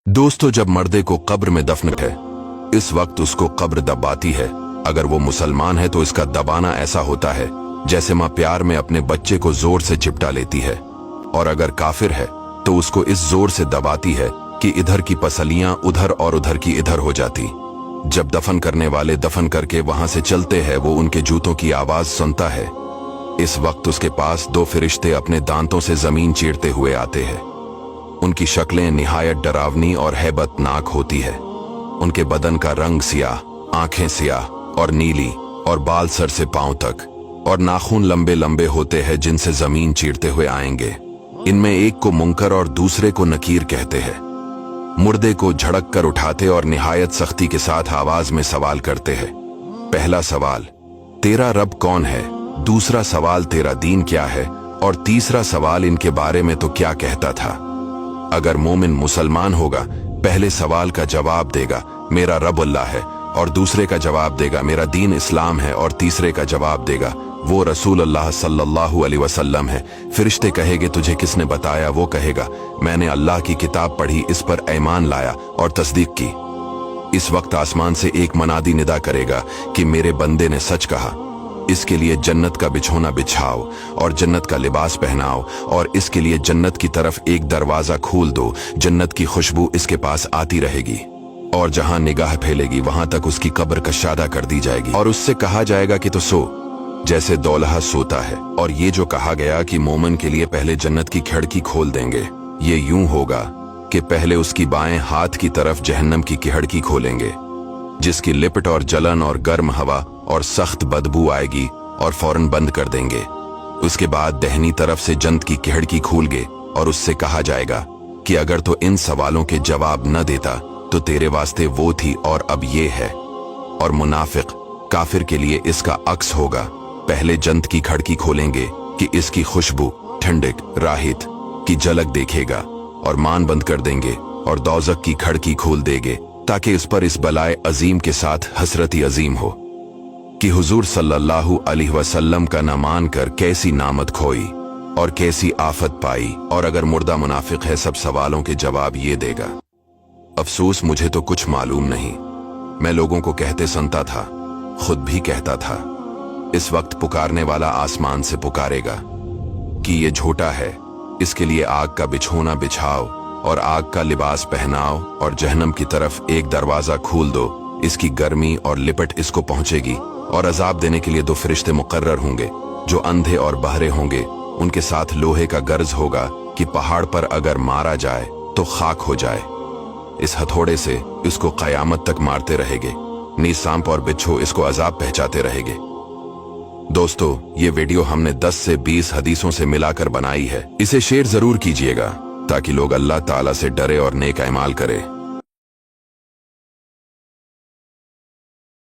दोस्तों, जब मर्दे को कब्र में दफन है, इस वक्त उसको कब्र दबाती है। अगर वो मुसलमान है तो इसका दबाना ऐसा होता है जैसे माँ प्यार में अपने बच्चे को जोर से चिपटा लेती है, और अगर काफिर है तो उसको इस जोर से दबाती है कि इधर की पसलियां उधर और उधर की इधर हो जाती। जब दफन करने वाले दफन करके वहां से चलते हैं, वो उनके जूतों की आवाज सुनता है। इस वक्त उसके पास दो फरिश्ते अपने दांतों से जमीन चीरते हुए आते हैं। उनकी शक्लें निहायत डरावनी और हैबतनाक होती है। उनके बदन का रंग सियाह, आंखें सियाह और नीली, और बाल सर से पांव तक, और नाखून लंबे लंबे होते हैं जिनसे जमीन चीरते हुए आएंगे। इनमें एक को मुनकर और दूसरे को नकीर कहते हैं। मुर्दे को झड़क कर उठाते और निहायत सख्ती के साथ आवाज में सवाल करते हैं। पहला सवाल, तेरा रब कौन है? दूसरा सवाल, तेरा दीन क्या है? और तीसरा सवाल, इनके बारे में तो क्या कहता था? अगर मोमिन मुसलमान होगा, पहले सवाल का जवाब देगा मेरा रब अल्लाह है, और दूसरे का जवाब देगा मेरा दीन इस्लाम है, और तीसरे का जवाब देगा वो रसूल अल्लाह सल्लल्लाहु अलैहि वसल्लम है। फरिश्ते कहेंगे तुझे किसने बताया? वो कहेगा मैंने अल्लाह की किताब पढ़ी, इस पर ईमान लाया और तस्दीक की। इस वक्त आसमान से एक मनादी निदा करेगा कि मेरे बंदे ने सच कहा। इसके लिए जन्नत का बिछोना बिछाओ और जन्नत का लिबास पहनाओ, और इसके लिए जन्नत की तरफ एक दरवाजा खोल दो। जन्नत की खुशबू इसके पास आती रहेगी, और जहां निगाह फैलेगी वहां तक उसकी कब्र कशादा कर दी जाएगी, और उससे कहा जाएगा कि तो सो जैसे दौलहा सोता है। और ये जो कहा गया कि मोमिन के लिए पहले जन्नत की खिड़की खोल देंगे, ये यूं होगा कि पहले उसकी बाएं हाथ की तरफ जहन्नम की खिड़की खोलेंगे, जिसकी लिपट और जलन और गर्म हवा और सख्त बदबू आएगी, और फौरन बंद कर देंगे। उसके बाद दाहिनी तरफ से जन्नत की खिड़की खोलेंगे, और उससे कहा जाएगा कि अगर तो इन सवालों के जवाब न देता तो तेरे वास्ते वो थी और अब ये है। और मुनाफिक काफिर के लिए इसका अक्स होगा। पहले जन्नत की खिड़की खोलेंगे कि इसकी खुशबू, ठंडक, राहत की झलक देखेगा, और मान बंद कर देंगे, और दोज़ख की खिड़की खोल देंगे ताकि उस पर इस बलाए अजीम के साथ हसरती अजीम हो कि हुजूर सल्लल्लाहु अलैहि वसल्लम का न मान कर कैसी नामत खोई और कैसी आफत पाई। और अगर मुर्दा मुनाफिक है, सब सवालों के जवाब ये देगा, अफसोस मुझे तो कुछ मालूम नहीं। मैं लोगों को कहते सुनता था, खुद भी कहता था। इस वक्त पुकारने वाला आसमान से पुकारेगा कि ये झूठा है, इसके लिए आग का बिछोना बिछाओ और आग का लिबास पहनाओ, और जहन्नम की तरफ एक दरवाजा खोल दो। इसकी गर्मी और लिपट इसको पहुंचेगी, और अजाब देने के लिए दो फरिश्ते मुकर्रर होंगे जो अंधे और बहरे होंगे। उनके साथ लोहे का गर्ज होगा कि पहाड़ पर अगर मारा जाए तो खाक हो जाए। इस हथौड़े से इसको कयामत तक मारते रहेंगे। नीज सांप और बिच्छू इसको अजाब पहुंचाते रहेंगे। दोस्तों, ये वीडियो हमने 10 से 20 हदीसों से मिलाकर बनाई है। इसे शेयर जरूर कीजिएगा ताकि लोग अल्लाह ताला से डरे और नेक अमाल करें।